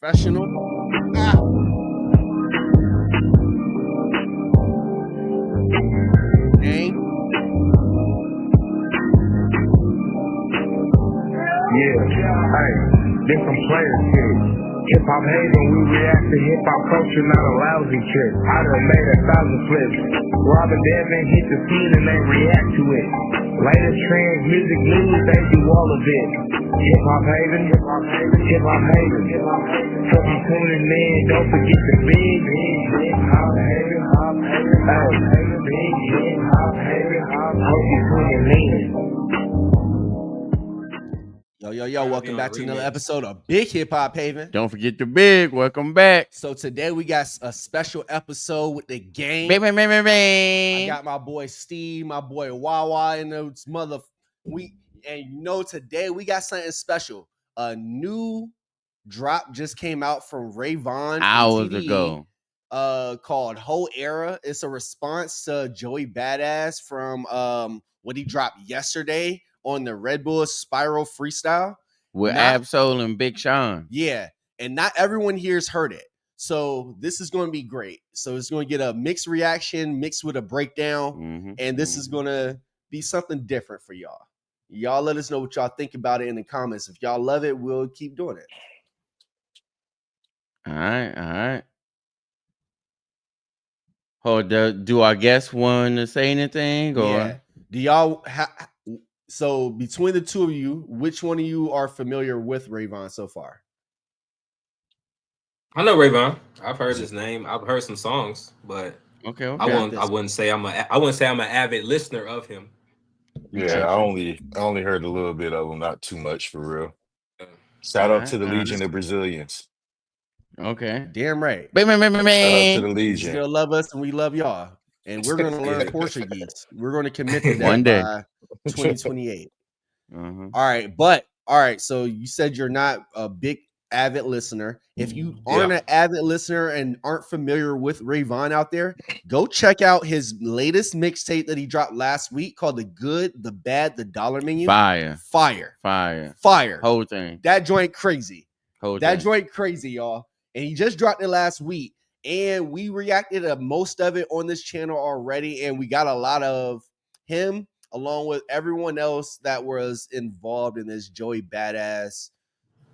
Professional. Ah. Gang. Yeah, hey, this some player shit. Hip-hop hating, we react to hip-hop culture, not a lousy trick. I done made 1,000 flips. Robin Devin hit the scene and they react to it. Latest trends, music news, they do all of it. Hip-hop hating, hip-hop hating, hip-hop hating. Hope you tuning in, don't forget the big hip-hop hating, big hip-hop hating. Hope you tuning in. Yo, welcome back to another episode of Big Hip Hop Haven. Don't forget the big. Welcome back. So today we got a special episode with the gang. I got my boy Steve, my boy Wawa, and those today we got something special. A new drop just came out from Ray Vaughn hours ago. Called Hoe Era. It's a response to Joey Bada from what he dropped yesterday on the Red Bull Spiral Freestyle with Ab-Soul and Big Sean. Yeah, and not everyone here's heard it. So this is going to be great. So it's going to get a mixed reaction mixed with a breakdown. And this is going to be something different for y'all. Y'all let us know what y'all think about it in the comments. If y'all love it, we'll keep doing it. All right. Do our guests want to say anything? Or? Yeah. Do y'all so between the two of you, which one of you are familiar with Ray Vaughn so far? I know Ray Vaughn. I've heard his name. I've heard some songs, but okay. I wouldn't say I'm an avid listener of him. Yeah, I only heard a little bit of him, not too much for real. Shout out to the Legion of Brazilians. Okay. Damn right. Shout out to the Legion. You're gonna love us and we love y'all. And we're gonna learn Portuguese. We're gonna commit to that one day by 2028. All right. So you said you're not a big avid listener. If you aren't an avid listener and aren't familiar with Ray Vaughn out there, go check out his latest mixtape that he dropped last week called The Good, The Bad, The Dollar Menu. Fire. Whole thing. That joint crazy. Joint crazy, y'all. And he just dropped it last week. And we reacted to most of it on this channel already. And we got a lot of him along with everyone else that was involved in this Joey Badass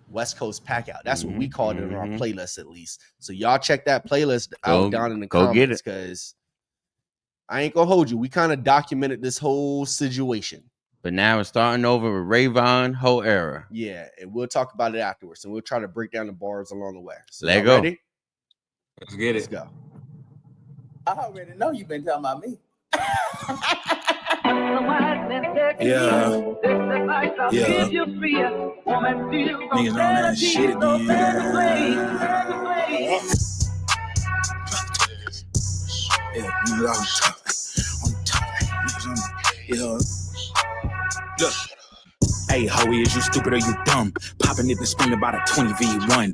West Coast pack out. That's what we called it on our playlist, at least. So y'all check that playlist out down in the comments, because I ain't gonna hold you. We kind of documented this whole situation. But now it's starting over with Ray Vaughn, Hoe Era. Yeah, and we'll talk about it afterwards, and we'll try to break down the bars along the way. So let's go. Ready? Let's get it. Let's go. I already know you've been talking about me. Yeah. Niggas on that shit again. Yeah, on top. Yeah. Look. Hey, Hoe, is you stupid or you dumb? Popping it and screaming about a 20v1.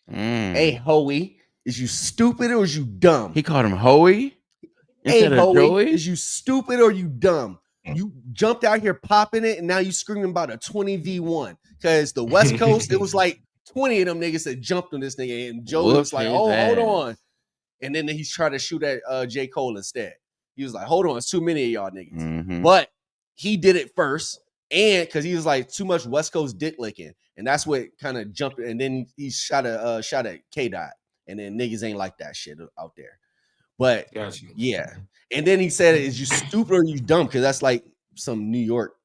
Hey, Hoe, is you stupid or is you dumb? He called him Hoey? Hey, Hoe, is you stupid or you dumb? You jumped out here popping it, and now you screaming about a 20v1. Because the West Coast, it was like 20 of them niggas that jumped on this nigga, and Joe was like, oh, hold on. And then he's trying to shoot at J. Cole instead. He was like, hold on, it's too many of y'all niggas. But he did it first, and because he was like too much West Coast dick licking, and that's what kind of jumped. And then he shot at K-Dot, and then niggas ain't like that shit out there. But yeah, and then he said, "Is you stupid or you dumb?" Because that's like some New York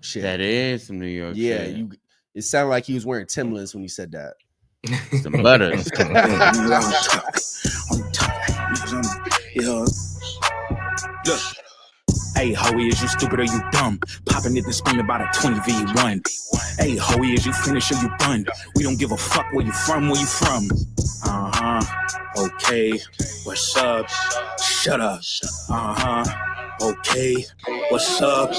shit. That is some New York. Yeah, shit. It sounded like he was wearing Timberlands when he said that. Some butters. Look. Hey, Hoe, is you stupid or you dumb? Popping it and screaming about a 20v1. Hey, Hoe, is you finished or you done? We don't give a fuck where you from, Okay, what's up? Shut up. Okay, what's up?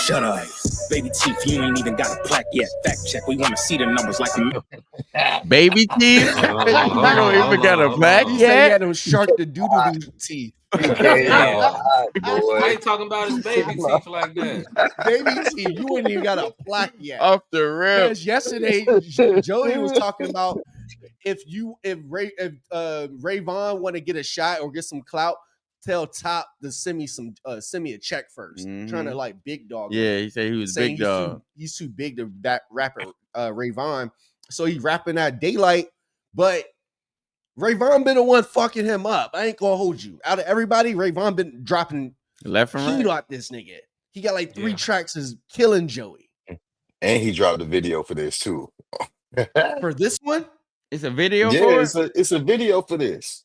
Shut up. Baby teeth, you ain't even got a plaque yet. Fact check, we want to see the numbers like a Baby teeth. You don't even got a plaque He said he yet. had them shark the doo-doo teeth. Damn. boy. Why you talking about his baby teeth like that? Baby teeth, you ain't even got a plaque yet. Off the rip. Because yesterday Joey was talking about if Ray Vaughn want to get a shot or get some clout, tell Top to send me a check first. Trying to like big dog. Yeah, he said he was big dog. He's too big to rap Ray Vaughn. So he rapping that Daylight, but Ray Vaughn been the one fucking him up. I ain't gonna hold you. Out of everybody, Ray Vaughn been dropping left and right. Out this nigga. He got like 3 tracks is killing Joey. And he dropped a video for this too. For this one? It's a video Yeah, for it? it's a video for this.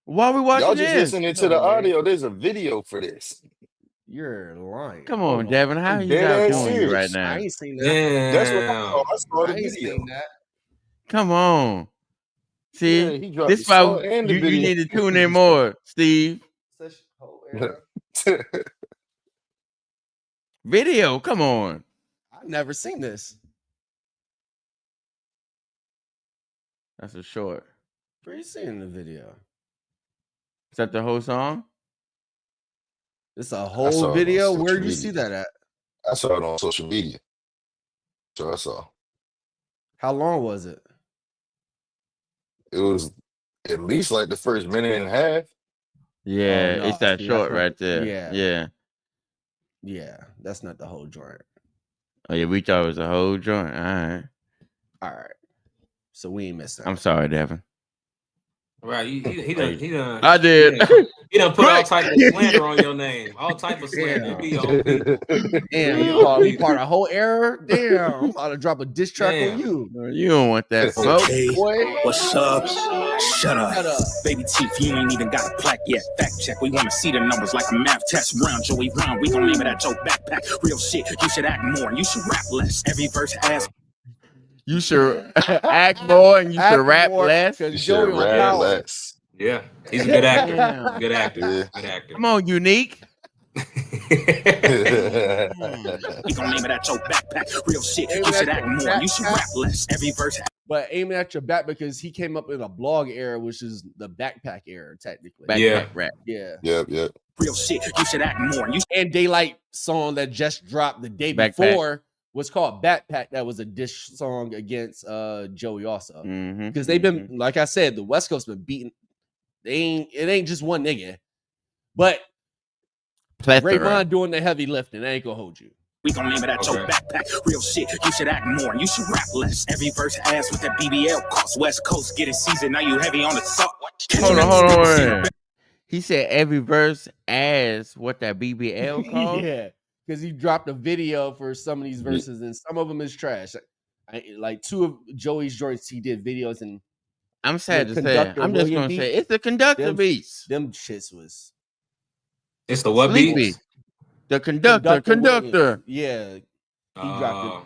Why are we watching Y'all this? just listening to the audio. There's a video for this. You're lying. Come on, Devin. How I'm you dead not ass doing it right serious. now? I ain't seen that. Damn. That's what I saw the I ain't video. seen that. Come on. See, Yeah, he dropped this the why song and the you video. need to tune in more, Steve. Such Hoe Era. Video, come on. I've never seen this. That's a short. Where you seeing the video? Is that the whole song? It's a saw whole it on video. social Where did you media. see that at? I saw it on social media. So I saw. How long was it? It was at least like the first minute and a half. Yeah, no, it's that see, short that's not- right there. yeah. Yeah. Yeah, that's not the whole joint. Oh, yeah, we thought it was a whole joint. All right. All right. So we ain't missing. I'm sorry, Devin. Right, he done. I did. He done put all type of slander on your name. All type of slander. You be your people. Damn, you call me part of Hoe Era? Damn, I'm about to drop a diss track Damn. on you. You don't want that smoke. Hey, Boy. what's up? Shut up. Shut up. Baby teeth, you ain't even got a plaque yet. Fact check, we want to see the numbers like a math test. Round, Joey Round, we gon' name it at Joe Backpack. Real shit, you should act more and you should rap less. Every verse has. You should act more and you should rap less. You should rap less. Yeah, he's a good actor. Damn. Good actor. Yeah. Good actor. Come on, Unique. We gon' name it at your backpack. Real shit, you should act more. You should rap less. Every verse. But aiming at your back because he came up in a blog era, which is the backpack era, technically. Backpack rap. Yeah. Yep. Real shit, you should act more. And Daylight song that just dropped the day Backpack. before was called Backpack. That was a dish song against Joey also. Because they've been, like I said, the West Coast been beating. It ain't just one nigga. But Ray Vaughn doing the heavy lifting. I ain't gonna hold you. We gon' name it at your backpack. Real shit, you should act more. You should rap less. Every verse ass with that BBL cost. West Coast getting seasoned. Now you heavy on the salt. Hold on. He said every verse as what that BBL called? Yeah. Because he dropped a video for some of these verses and some of them is trash. Like 2 of Joey's joints, he did videos and I'm sad to say. I'm just gonna say it's the conductor beats. Them shits was. It's the what beats? The conductor. Yeah.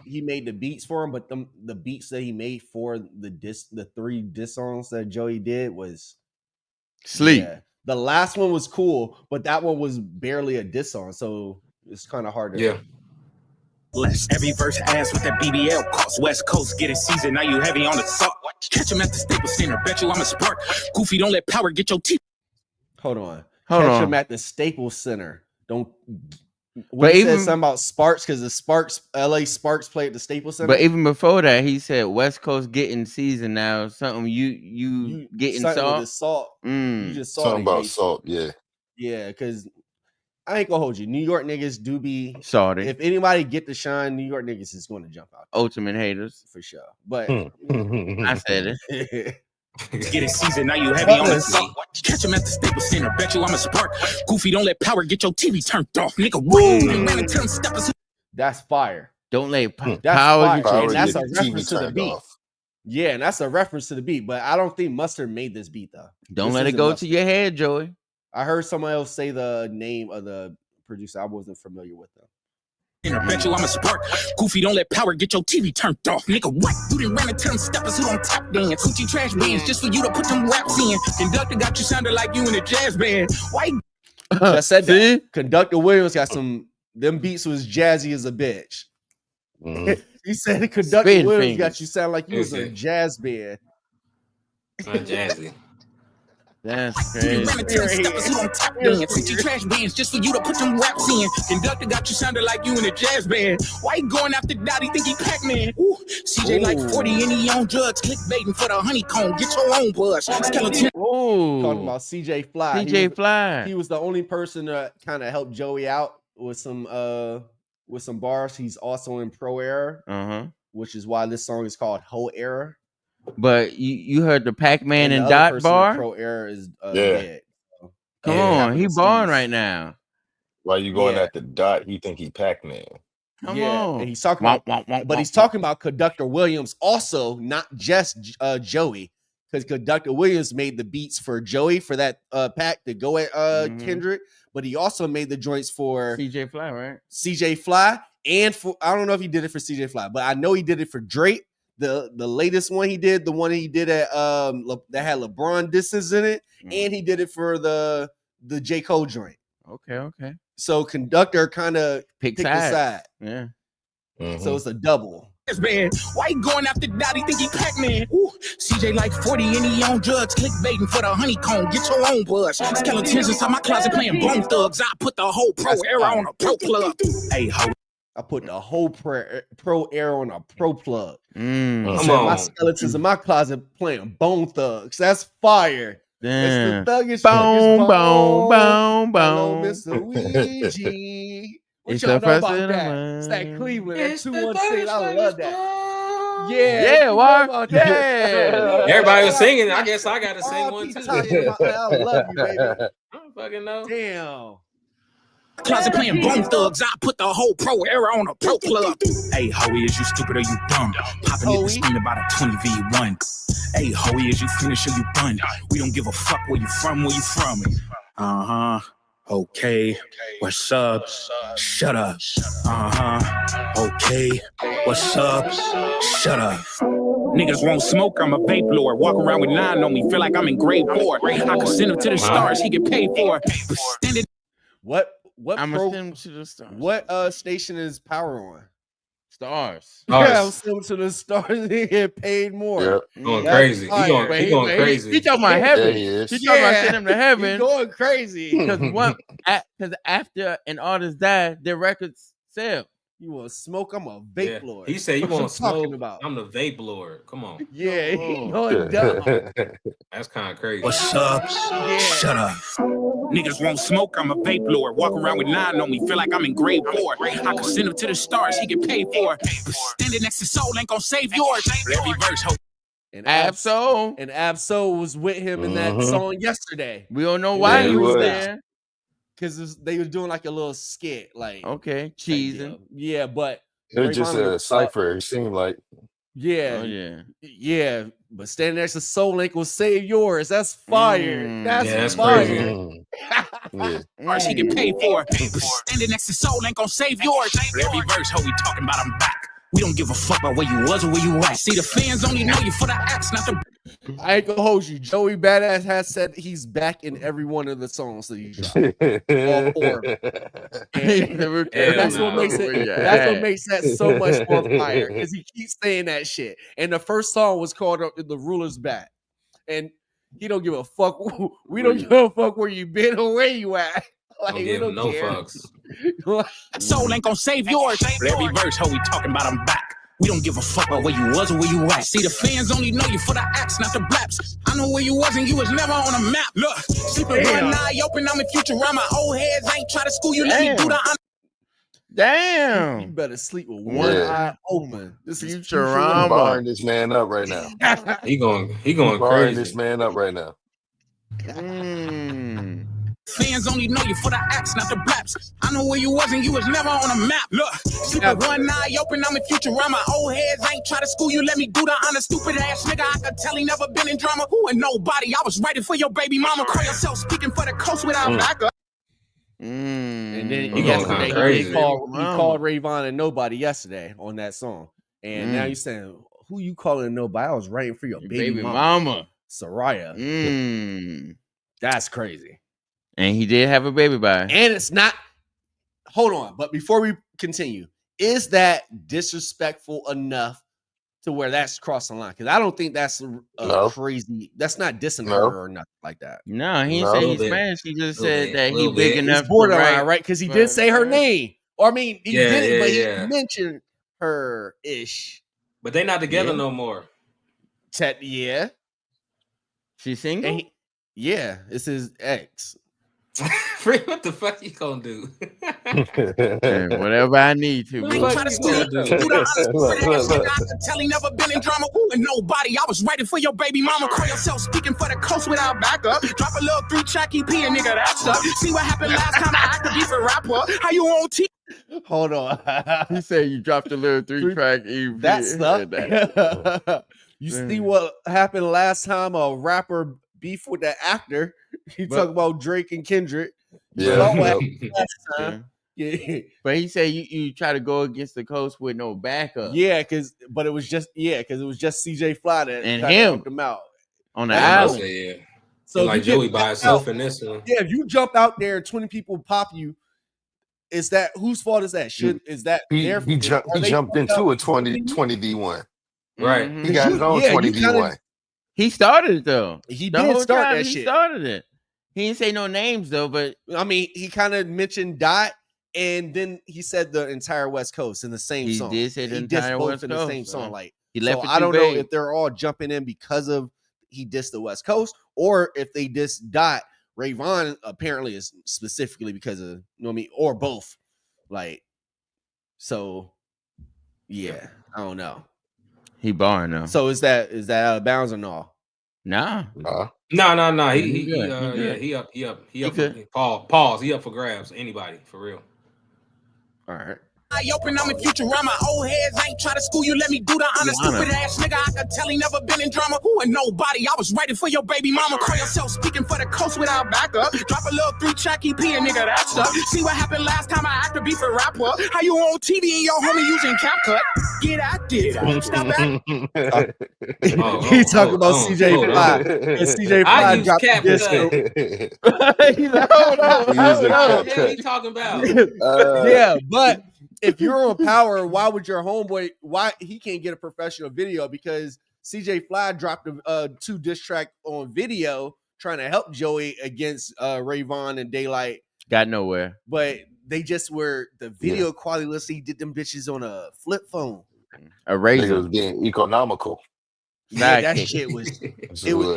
He made the beats for him, but the beats that he made for the 3 diss songs that Joey did was sleep. Yeah. The last one was cool, but that one was barely a diss song, so it's kind of hard to less. Every verse ass with that BBL cost. West Coast getting seasoned. Now you heavy on the salt. Catch him at the Staples Center. Bet you I'm a spark. Goofy, don't let power get your teeth. Hold on. Catch him at the Staples Center. Don't. But he even said something about Sparks because the LA Sparks play at the Staples Center. But even before that, he said West Coast getting seasoned now. Something you getting salt. With salt. You just something about salt. Yeah. Yeah, because I ain't gonna hold you. New York niggas do be salty. If anybody get to shine, New York niggas is going to jump out. Ultimate haters for sure. But I said it. Getting seasoned, now you heavy on the salt. Catch him at the Staples Center. Bet you I'm a spark. Goofy, don't let power get your TV turned off, nigga. Woo! That's fire. Don't let power get that's a reference to the beat. Yeah, and that's a reference to the beat. But I don't think Mustard made this beat though. Don't let it go to your head, Joey. I heard someone else say the name of the producer. I wasn't familiar with them. Bet you I'm a spark. Goofy, don't let power get your TV turned off, nigga. What? You didn't run into them steppers who don't tap dance. Coochie trash bands just for you to put them raps in. Conductor got you sounding like you in a jazz band. Why? I said that. Conductor Williams got them beats was jazzy as a bitch. He said the conductor Spin Williams fingers. got you sound like you was in a jazz band. Not jazzy. That's You crazy. ran to 10 steppers who don't tap dance. 50 trash bands just for you to put them raps in. Conductor got you sounding like you in a jazz band. Why you going after Dottie? Think he Pac-Man? Ooh, CJ like 40 and he on drugs. Clickbaiting for the honeycomb. Get your own buzz. Skeleton. Talking about CJ Fly. CJ Fly. He was the only person to kind of help Joey out with some bars. He's also in Pro Era, which is why this song is called Hoe Era. But you heard the Pac-Man and the Dot person bar? Pro Era is dead. So. Come on, he barring right now. Why you going at the Dot? He think he Pac-Man. Come on. And he's talking about, he's talking about Conductor Williams also, not just Joey, because Conductor Williams made the beats for Joey for that pack to go at Kendrick, but he also made the joints for CJ Fly, right? CJ Fly, and for I don't know if he did it for CJ Fly, but I know he did it for Drake. The latest one he did, the one he did at that had LeBron disses in it, and he did it for the J. Cole joint. Okay. So Conductor kind of picked a side. Yeah. So it's a double. Man, why you going after Dottie? Think he Pac-Man? Ooh, CJ like 40 and he on drugs. Clickbaiting for the honeycomb. Get your own buzz. Skeletons inside my closet playing Bone Thugs. I put the whole Pro Era on a Pro plug. Hey, ho. I put the whole Pro Era on a Pro plug. My skeletons in my closet playing Bone Thugs. That's fire. Damn. It's the thuggish Boom. Hello, Mr. Ouija. What y'all know about that? It's that Cleveland. That 216. I love that. Yeah, why? Yeah. Everybody was singing. I guess I got to sing one too. I love you, baby. I don't fucking know. Damn. Closet playing Bone Thugs. I put the whole Pro Era on a Pro plug. Hey, Hoey, is you stupid or you dumb? Popping it the screen about a 20v1. Hey, Hoey, is you finished or you done? We don't give a fuck where you from, Okay, what's up? Shut up. Okay, what's up? Shut up. Niggas won't smoke, I'm a vape lord. Walk around with 9 on me, feel like I'm in grade 4. I can send him to the stars, he get paid for. What I'm gonna send him to the stars. What station is Power on? Stars. Yeah, I'm sending to the stars. He get paid more. Yep. Going crazy. He going crazy. He talking about heaven. Yeah, he talking about sending him to heaven. He going crazy. Because after an artist died, their records sell. You want to smoke? I'm a vape lord. He said you want to smoke. About? I'm the vape lord. Come on. Yeah, he going dumb. That's kind of crazy. What's up? Yeah. Shut up. Niggas won't smoke, I'm a vape lord. Walk around with 9 on me, feel like I'm in grade 4. I can send him to the stars, he get paid for. But standing next to Soul ain't gonna save yours. Every verse, ho. And Ab-Soul was with him in that song yesterday. We don't know why he was there. Because they were doing like a little skit, like cheesing. Yeah, but it was just a cipher. It seemed like. Yeah. Yeah. But standing next to Soul Link will save yours. That's fire. That's fire. Crazy. She get paid for. Standing next to Soul ain't gonna save yours. Every verse, ho, we talking about I'm back. We don't give a fuck about where you was or where you at. See, the fans only know you for the acts, not the. I ain't gonna hold you. Joey Bada has said he's back in every one of the songs that he dropped. All 4. And that's what makes it. That's what makes that so much more fire, because he keeps saying that shit. And the first song was called "The Ruler's Back," and he don't give a fuck. We don't give a fuck where you been or where you at. Like, don't give no fucks. Soul ain't gonna save yours. Every verse, ho, we talking about I'm back. We don't give a fuck about where you was or where you at. See, the fans only know you for the acts, not the blaps. I know where you was and you was never on a map. Look, sleeping one eye open, I'm in Futurama. Old heads ain't try to school you, let me do the Damn. You better sleep with one eye open. This is Futurama. Barring this man up right now. He going barring crazy. this man up right now. Fans only know you for the acts, not the blaps. I know where you was and you was never on a map. Look, sleeping one eye open, I'm in Futurama. Old heads ain't try to school you, let me do the honor. Stupid ass nigga, I could tell he never been in drama. Who and nobody, I was writing for your baby mama. Call yourself speaking for the coast without backup. And then yesterday he called Ray Vaughn and nobody yesterday on that song. And now you're saying, who you calling nobody? I was writing for your baby mama. Soraya. That's crazy. And he did have a baby by. And it's not. Hold on, but before we continue, is that disrespectful enough to where that's crossing the line? Because I don't think that's No. crazy. That's not dissing No. her or nothing like that. No, he didn't No. say Little he's bit. Spanish. He just Little said bit. that he Little big bit. enough It's borderline, to write. right? Because he did say her name. Or I mean, he Yeah, didn't, yeah, but he yeah. mentioned her ish. But they not together Yeah. no more. Yeah. She's single? And yeah, it's his ex. What the fuck you gonna do? Hey, whatever I need to. What Boo. the fuck you gonna do? I can tell he never been in drama with nobody. I was ready for your baby mama. Call yourself speaking for the coast without backup. Drop a little 3-track EP and nigga, that's up. See what happened last time I acted beef a rapper. How you on T? Hold on. He said you dropped a little 3-track EP. That stuff. You see what happened last time a rapper beef with the actor. You talk about Drake and Kendrick. You saw what happened last time. Yeah. But he said you try to go against the coast with no backup. Yeah, because it was just CJ Fly that And kinda him. helped him out On the That's island. Yeah. So like if you Joey get by jumped himself out- in this one. Yeah, if you jump out there and 20 people pop you, is that whose fault is that? Is that their he jumped into a 20v1. Right. Mhm. He got his own 20v1. He started it though. He The did whole start time that he shit. started it. He didn't say no names though, but I mean, he kind of mentioned Dot, and then he said the entire West Coast in the same he song. did say the He entire dissed both West in the Coast, same song. man. Like he so left it I too don't know vague. if they're all jumping in because of he dissed the West Coast, or if they dissed Dot. Ray Vaughn apparently is specifically because of or both. Like, so yeah, I don't know. He barring though. So is that out of bounds or no? Nah. No. He good. He up. He good. Pause. He up for grabs. Anybody for real? All right. I open, I'm in future around my old heads. I ain't try to school you, let me do the honest. Stupid ass nigga, I could tell he never been in drama. Who and nobody, I was ready for your baby mama. Call yourself speaking for the coast without backup. Drop a little 3-track EP and nigga, that's up. See what happened last time I acted beef a rapper. How you on TV and your homie using CapCut? Get active. Stop acting. He talking about CJ Fly. And CJ I Fly use dropped the disco. He's like, hold on. What are you talking about? Yeah, but if you're on Power, why would your homeboy? Why he can't get a professional video? Because CJ Fly dropped a 2 diss track on video trying to help Joey against Ray Vaughn and Daylight. Got nowhere. But they just were the video quality. Let's see, he did them bitches on a flip phone. A Nigga razor. was being economical. Yeah, that Sidekick. shit was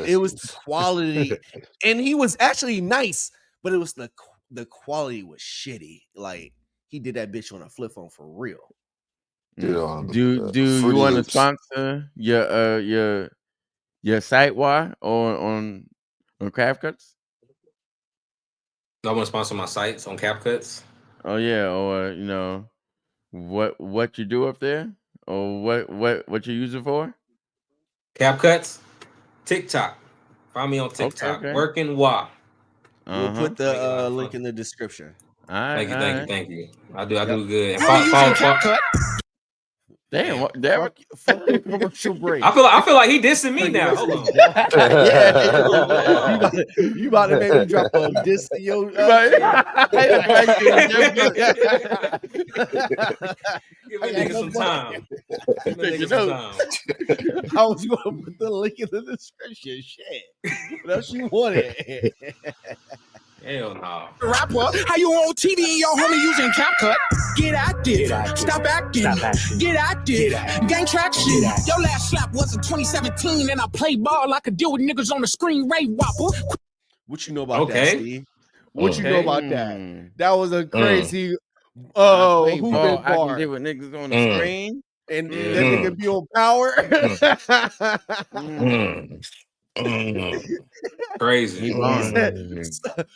it was quality, and he was actually nice, but it was the quality was shitty. Like he did that bitch on a flip phone for real. Do you want to sponsor your site wire on Craft Cuts? I want to sponsor my sites on CapCuts. Oh yeah, or what you do up there, or what you use it for? CapCuts, TikTok. Find me on TikTok. Okay. Working WA. We'll put the link in the description. All right, Thank you. I do good. And Homie using CapCut. Damn, damn. Fuck commercial break. I feel like he dissing me now. Hold on. You about to make me drop a diss to your Give me nigga some time. Give me nigga some time. I was going to put the link in the description. Shit. What else you wanted? Hell no. Rapper, how you on TV and your homie using CapCut? Get active. Stop acting. Get active. Gang traction. Your last slap was in 2017 and I played ball. I could deal with niggas on the screen. Ray Whopper. What you know about that, Steve? What you know about that? That was a crazy who been I can bar. deal with niggas on the screen. And that nigga be on Power. Crazy.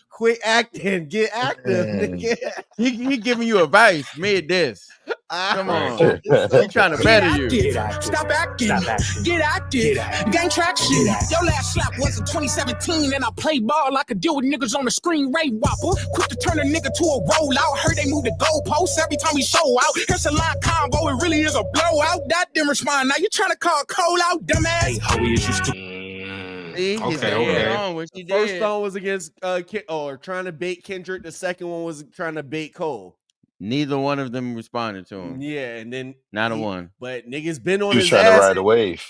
Quit acting, get active. Nigga. He giving you advice mid this. Come on. He trying to better you. Stop acting. Get active. Gang traction. Your last slap was in 2017 and I played ball. I could deal with niggas on the screen. Ray Whopper. Quick to turn a nigga to a rollout. Heard they move the goalposts every time we show out. Here's a line combo. It really is a blowout. That didn't respond. Now you trying to call Cole out, dumbass. Hey, how is you stupid? First song was against trying to bait Kendrick. The second one was trying to bait Cole. Neither one of them responded to him. Yeah, and then not a one. But niggas been on He was his trying ass. to ride a wave.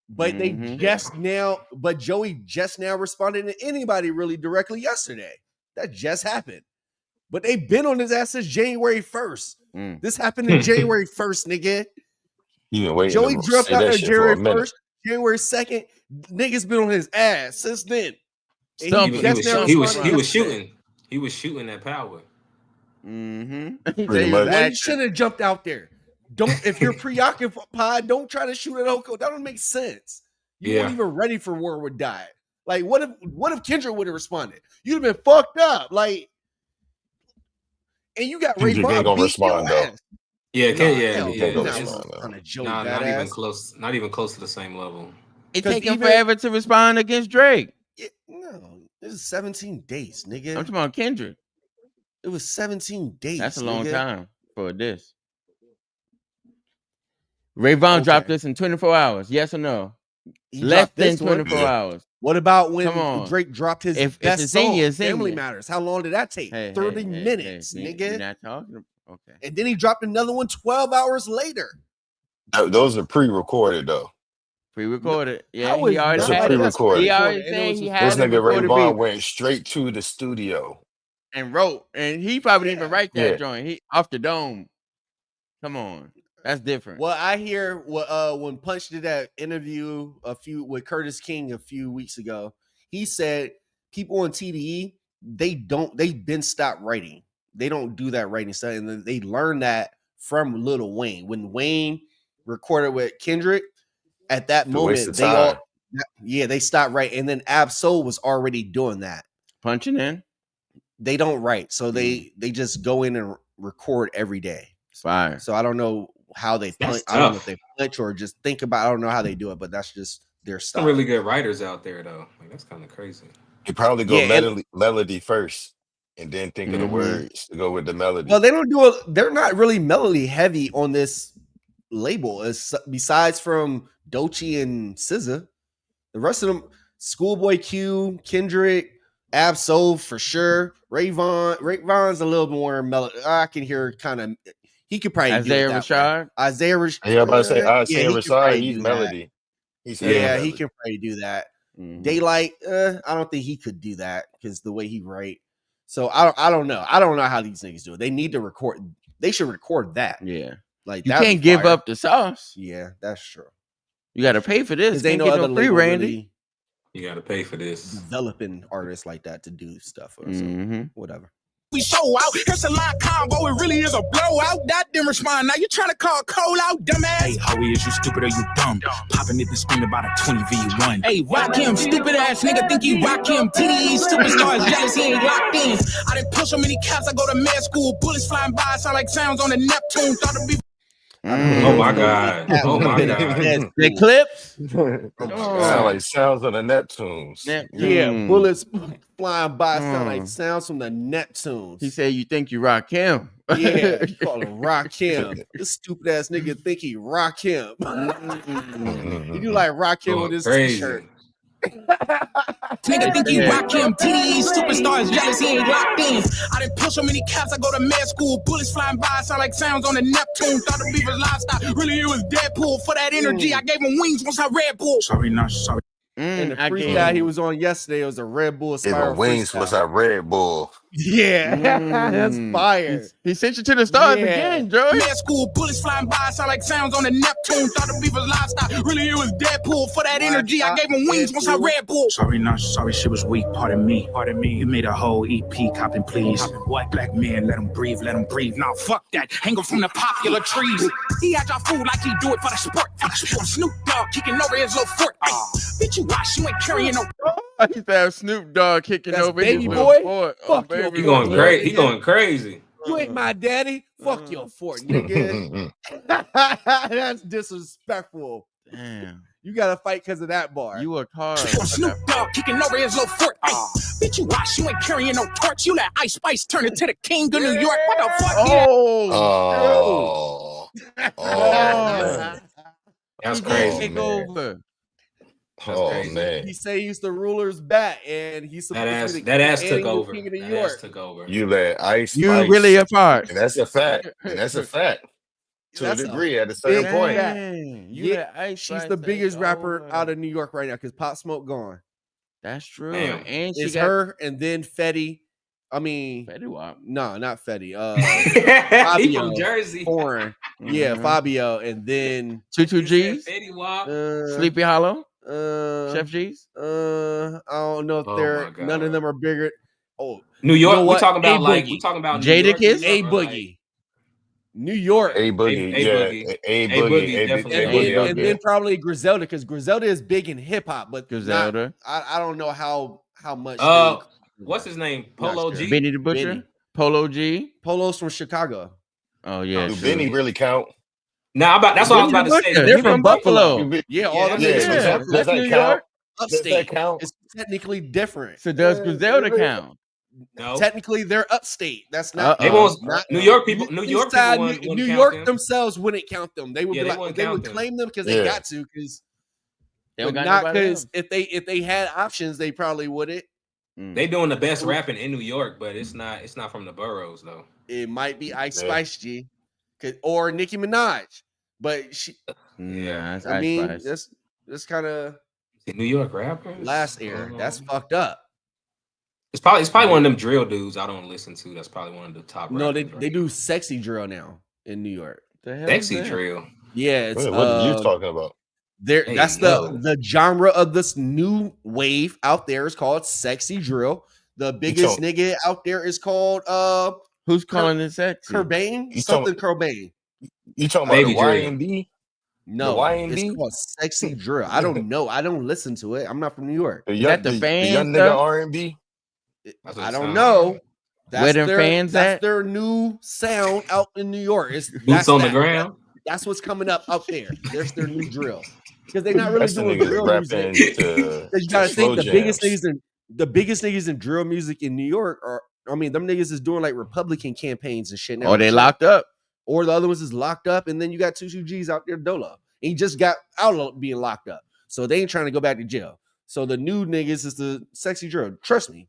But they just now, but Joey just now responded to anybody really directly yesterday. That just happened. But they've been on his ass since January 1st. This happened in January 1st, nigga. You been waiting Joey to dropped say out that there shit for a January minute. 1st, January 2nd. Niggas been on his ass since then. He was shooting. He was shooting that power. Pretty much. Well, you shouldn't have jumped out there. Don't if you're preoccupied, don't try to shoot at Hoko. That don't make sense. You weren't even ready for war would die. Like, what if Kendrick would have responded? You'd have been fucked up. Like, and you got Ray Vaughn ain't gonna beat respond your though. ass. Not even close. Not even close to the same level. It take him forever to respond against Drake. No, this is 17 days, nigga. I'm talking about Kendrick. It was 17 days. That's a long time for this. Ray Vaughn dropped this in 24 hours. Yes or no? Less than 24 hours. What about when Drake dropped his best song, Family it. Matters? How long did that take? 30 minutes, nigga. You're not talking. Okay. And then he dropped another one 12 hours later. Those are pre-recorded though. Pre-recorded. Yeah, he already had pre-recorded. He already said he had this nigga Ray Vaughn went straight to the studio and wrote, and he probably didn't even write that joint. He off the dome. Come on, that's different. Well, I hear when Punch did that interview with Curtis King a few weeks ago, he said people on TDE they've been stopped writing. They don't do that writing stuff, and they learned that from Lil Wayne. When Wayne recorded with Kendrick, at that moment they stopped writing, and then Ab-Soul was already doing that, punching in. They don't write, so they just go in and record every day. Fire. So I don't know how they punch. I don't know if they punch or just think about. I don't know how they do it, but that's just their style. Some really good writers out there, though. Like, that's kind of crazy. You probably go melody first, and then think of the words to go with the melody. Well, they don't do it. They're not really melody heavy on this label, besides from Doechii and SZA. The rest of them, Schoolboy Q, Kendrick, Ab-Soul for sure. Ray Vaughn's a little more melody. I can hear kind of. He could probably Isaiah do it Rashad. Isaiah Rashad. Yeah, I'm about to say Isaiah Rashad. He's melody. He can probably do that. Daylight. I don't think he could do that because the way he write. So I don't know. I don't know how these niggas do it. They need to record. They should record that. Yeah. Like you can't give up the sauce. Yeah, that's true. You got to pay for this. They no other free, Randy. You got to pay for this. Developing artists like that to do stuff or something. Whatever. We show out. Here's a line combo. It really is a blowout. That didn't respond. Now you trying to call Cole out, dumbass. Hey, Hoe, is you stupid or you dumb? Popping it and screaming about a 20v1. Hey, rock him, stupid ass nigga. Think you rock him. TDE superstars jealous. He ain't locked in. I didn't pull so many caps. I go to med school. Bullets flying by. Sound like sounds on the Neptune. Thought it'd be. Oh my god! Oh my god! The clips. Sound like sounds on the Neptunes. Yeah, bullets flying by sound like sounds from the Neptunes. He said, "You think you rock him?" Yeah, you call him rock him. This stupid ass nigga think he rock him. You do like rock him with his t-shirt. Nigga think he rock him. TDE superstars jealous. He ain't locked in. I didn't pull so many caps. I go to med school. Bullets flying by. Sound like sounds on the Neptune. Thought the beef was livestock. Really, it was Deadpool. For that energy, I gave him wings once I Red Bull. Sorry, not sorry. And the freestyle he was on yesterday was a Red Bull Spiral wings was a Red Bull. Yeah, that's fire. He sent you to the stars again, Joey. Med school, bullets flying by, sound like sounds on the Neptune. Thought the beef was livestock. Really, it was Deadpool. For that energy, I gave him wings once I Red Bull. Sorry, not sorry. Shit was weak. Pardon me. Pardon me. You made a whole EP. Copping, please. What? Black man, let him breathe. Let him breathe. Now, fuck that. Hang him from the popular trees. He had y'all food like he do it for the sport. Snoop Dogg kicking over his little fort. Bitch, you watch. You ain't carrying no. I used to have Snoop Dogg kicking over baby his boy. Fort. Fuck baby He going crazy. He going crazy. You ain't my daddy. Fuck your fort, nigga. That's disrespectful. Damn. You gotta fight because of that bar. You worked hard. Snoop Dogg kicking over his little fort. Bitch, you watch. You ain't carrying no torch. You let Ice Spice turn into the king of New York. What the fuck? That's crazy. Take over. That's Oh crazy. man, He say he's the ruler's bat, and he's supposed to be That ass and took he's the over. king of New That York. ass took over. you let Ice You really Spice, a part. and that's a fact. And that's a fact to a That's a degree at a certain big point. fact. Dang, you Yeah, let Ice she's Spice the take biggest rapper over. out of New York right now because Pop Smoke gone. That's true. Damn. And she It's got her and then Fetty. I mean, Fetty Wap. no, not Fetty. He from Fabio, Jersey. foreign. Yeah, Fabio, and then 22 He said G's. Fetty Wap. Sleepy Hollow. uh, Chef G's. I don't know if Oh they're my none of God. them are bigger. Oh, New you York. know We what? talking about A like we Boogie, talking about New Jada York. New Kiss? York, A or Boogie, New like York, A Boogie, A yeah, Boogie. A A Boogie, Boogie A definitely. A and Boogie then out and there. then probably Griselda because Griselda is big in hip hop, but Griselda. I don't know how much they. What's his name? Not Polo sure. G. Benny the Butcher. Benny. Polo G. Polo's from Chicago. Oh yeah, Do true. Benny really count? Nah, that's what I was Benny the about to say. Butcher. They're He from from Buffalo. Buffalo. Yeah, all them Yeah, niggas Yeah, from Yeah, Buffalo. does that's that New count? York. Does that Upstate. count? It's technically different. So does Griselda count? No. Technically, they're upstate. That's not. They won't. Not New York people. East New York side, people wouldn't New count York them. themselves wouldn't count them. They would Yeah, be they like wouldn't they count would them. claim them because Yeah. they got to because. They don't But got not nobody because else. if they had options, they probably wouldn't. They doing the best rapping in New York, but it's not from the boroughs though. It might be Ice Yeah. Spice G, or Nicki Minaj, but she. Yeah, that's I Ice mean, Spice. that's kind of New York rappers. last era. That's fucked up. It's probably one of them drill dudes I don't listen to. That's probably one of the top. No, they rappers right do sexy drill now in New York. The hell now. is Sexy that? drill. Yeah, it's What are you talking about? there. Hey, That's yo. the genre of this new wave out there is called sexy drill. The biggest nigga out there is called Who's calling it sexy? Cobain, You something talking- Cobain. You talking about Baby the drill. YMB? No, The YMB? it's called sexy drill. I don't know. I don't listen to it. I'm not from New York. The Is young, that the the fans young nigga stuff? R&B? That's what I it don't sound know. like. Where them fans that's at? their new sound out in New York. It's Boots on the ground. That's what's coming up there. There's their new drill because they're not really That's the doing niggas drill music. rapping to You gotta slow think jams. the biggest niggas in drill music in New York are. I mean, them niggas is doing like Republican campaigns and shit now. Or they locked up. Or the other ones is locked up, and then you got 2 G's out there dolo. And he just got out of being locked up, so they ain't trying to go back to jail. So the new niggas is the sexy drill. Trust me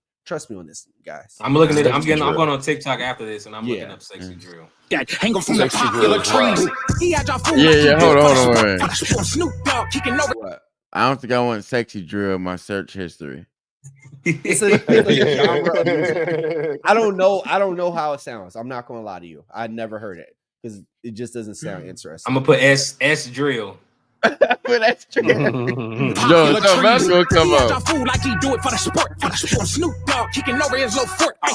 on this, guys. I'm looking at it. I'm Sexy drill. going on TikTok after this, and I'm looking Yeah. up sexy drill. That hang 'em from the Sexy popular drill is wild. trees. He had y'all fool Yeah, like he yeah, did hold on, for the hold on, sport. wait. For the sport. Snoop Dogg kicking over. What? I don't think I want sexy drill in my search history. It's a genre of music. I don't know how it sounds. I'm not gonna lie to you. I never heard it because it just doesn't sound interesting. I'm gonna put S drill. But that's true. Popular Yo, something else trees. will come He had up. y'all fool like he do it for the sport. For the sport. Snoop Dogg kicking over his little fort. Ay,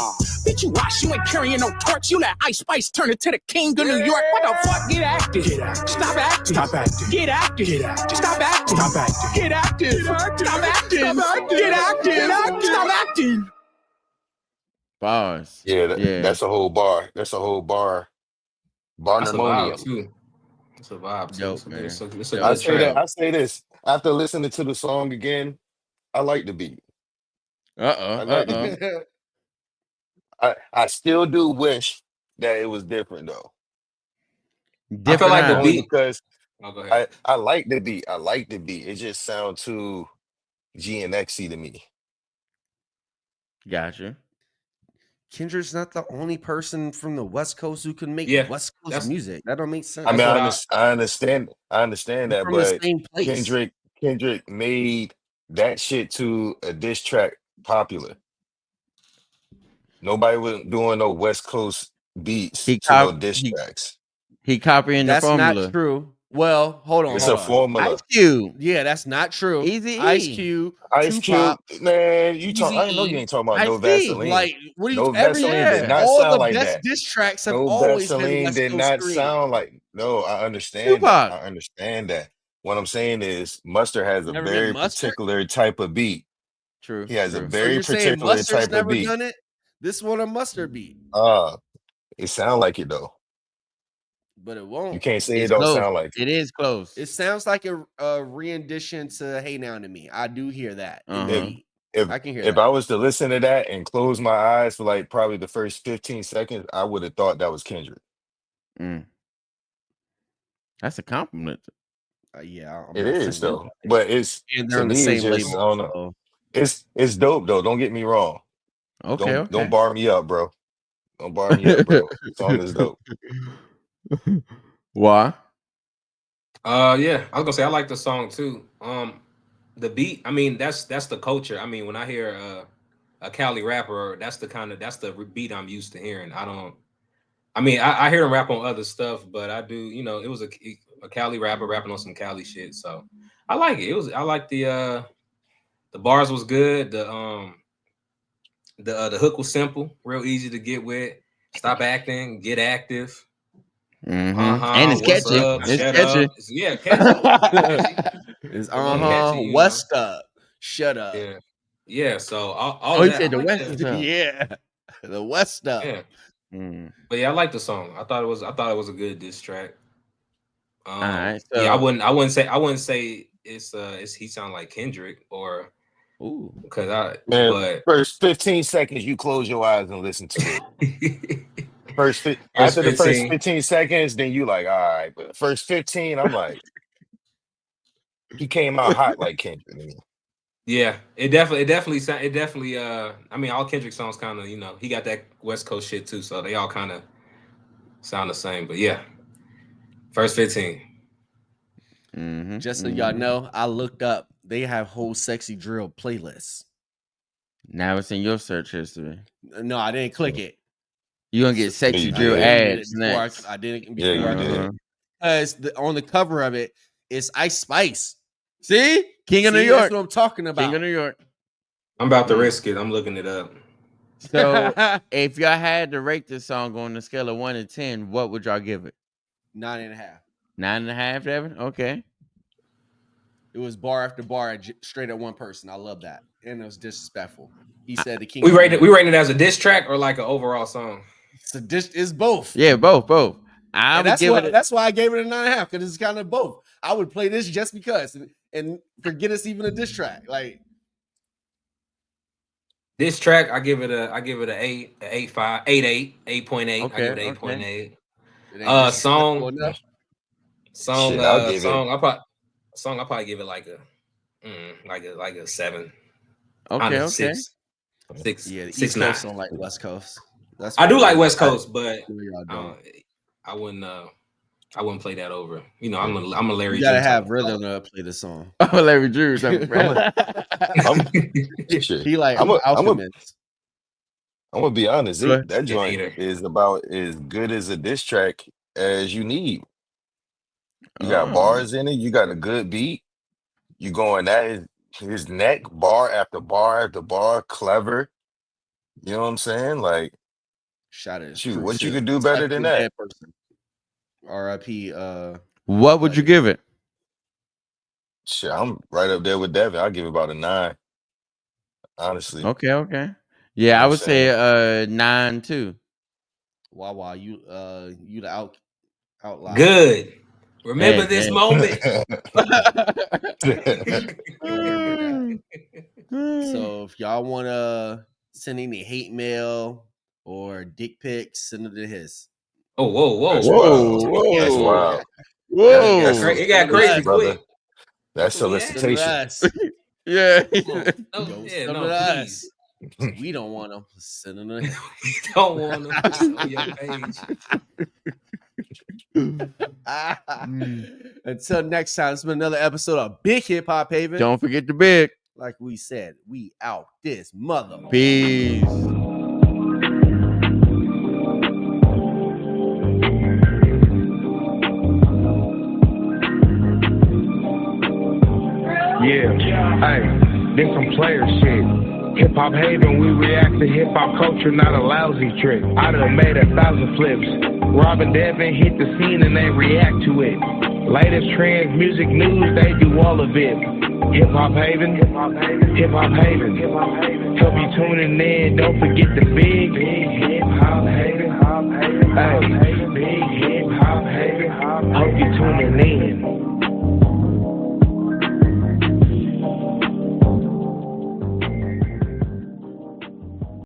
bitch, you watch, you ain't carrying no torch. You let Ice Spice turn it to the king of New York. What the fuck? Get active. Stop acting. Stop acting. Get active. Stop acting. Stop acting. Get active. Stop acting. Get active. Stop acting. Bars. Yeah, that's a whole bar. That's a whole bar. That's a vibe Barnumonium. too. It's a vibe too. Dope, man. It's a I good say that. track. I say this after listening to the song again. I like the beat. I like the beat. I still do wish that it was different though. I feel like the Only beat. because Oh, go ahead. I like the beat. I like the beat. It just sounds too GNXy to me. Gotcha. Kendrick's not the only person from the West Coast who can make West Coast music. That don't make sense. I mean, I understand that, from the but same place. Kendrick made that shit to a diss track popular. Nobody was doing no West Coast beats to no diss tracks. He copying the formula. That's not true. Well, hold on. It's a formula. Ice Cube. Yeah, that's not true. Easy. Ice Cube, Ice Tupac, Cube, man, I Eazy-E, know you ain't talking about no Ice-T. Vaseline. Like, what do you? No Vaseline did not all sound the like best that. diss tracks have No always been Vaseline West did Coast not created. sound like. No, I understand Tupac. that. I understand that. What I'm saying is, Mustard has a Never been very Mustard? particular type of beat. True. He has a So very you're saying particular Mustard's type of never beat. done it? This one a Mustard beat, It sound like it though. but it won't. You can't say It's it don't close. sound like it. It is close. It sounds like a rendition to "Hey Now" to me. I do hear that. If I can hear if that. I was to listen to that and close my eyes for like probably the first 15 seconds, I would have thought that was Kendrick. That's a compliment. Yeah, I'm It not is familiar. though, but it's And they're to on the me. It's same just I label. don't know. So. It's dope though. Don't get me wrong. Okay, Don't okay. bar me up, bro. Don't bar me up, bro. Song is dope. Why? Yeah, I was gonna say I like the song too. The beat, I mean, that's the culture. I mean, when I hear a Cali rapper, that's the beat I'm used to hearing. I mean, I hear him rap on other stuff, but I do, it was a Cali rapper rapping on some Cali shit. So I like it. I like the bars was good. The hook was simple, real easy to get with. Stop acting, get active. And it's What's catchy. up? It's Shut catchy. up. Yeah, catchy. Catchy. It's It was catchy, West up. Shut up. Yeah. Yeah. So all Oh, of you that, I said the like West is that. up. Yeah. The West up. Yeah. Mm. But yeah, I like the song. I thought it was a good diss track. All right. Yeah, I So, wouldn't say it's he sound like Kendrick or ooh. Man, but first 15 seconds, you close your eyes and listen to it. first After the first 15. 15 seconds, then you like, all right. But the first 15, I'm like, he came out hot like Kendrick. Man. Yeah, it definitely I mean all Kendrick songs kind of, he got that West Coast shit too, so they all kind of sound the same. But yeah, first 15. Just so y'all know, I looked up. They have whole sexy drill playlists. Now it's in your search history. No, I didn't click it. You're gonna get sexy you drill did. ads next. I didn't Yeah, before you I did. did. Because on the cover of it, it's Ice Spice. See? King of New See, York. that's what I'm talking about. King of New York. I'm about to risk it. I'm looking it up. So if y'all had to rate this song on the scale of 1 to 10, what would y'all give it? 9.5. 9.5, Devin? Okay. It was bar after bar, straight at one person. I love that, and it was disrespectful. He said the king. We rated it as a diss track or like an overall song. It's both. Yeah, both. That's why I gave it a 9.5 because it's kind of both. I would play this just because, and forget it's even a diss track. Like this track, I give it an 8, 8.5, 8.8. Okay, I give it 8.8. Shit, I'll give it. I'll probably give it like a 7. Okay. 6. Yeah, the 6, East 9. Coast don't like West Coast. I do like West Coast, but I I wouldn't play that over. I'm a Larry. You gotta have rhythm to play the song. I'm a Larry Drew. He like I'm Alchemist. gonna be honest. That joint is about as good as a diss track as you need. You got bars in it. You got a good beat. You going at his neck, bar after bar after bar, clever. You know what I'm saying? Like, shoot, what you could do better than that? R.I.P. What would you give it? Shit, I'm right up there with Devin. I'll give it about a 9. Honestly. Okay. Yeah, I would say 9 too. Wow, you the outlier. Good. Remember this moment. So if y'all want to send any hate mail or dick pics, send it to his. Oh, whoa. That's wild. Whoa. It got crazy brother. quick. That's solicitation. Yeah. Send to us. We don't want them. Send them to him. We don't want them on your page. Until next time, it's been another episode of Big Hip Hop Haven. Don't forget the big. Like we said, we out this mother. Peace. Yeah, hey, this some player shit. Hip Hop Haven, we react to hip hop culture, not a lousy trick. I done made 1,000 flips. Rob and Devin hit the scene and they react to it. Latest trends, music news, they do all of it. Hip Hop Haven, Hip Hop Haven. Hope you tuning in, don't forget the big Hip Hop Haven. Hey, big Hip Hop Haven. Hope you tuning in.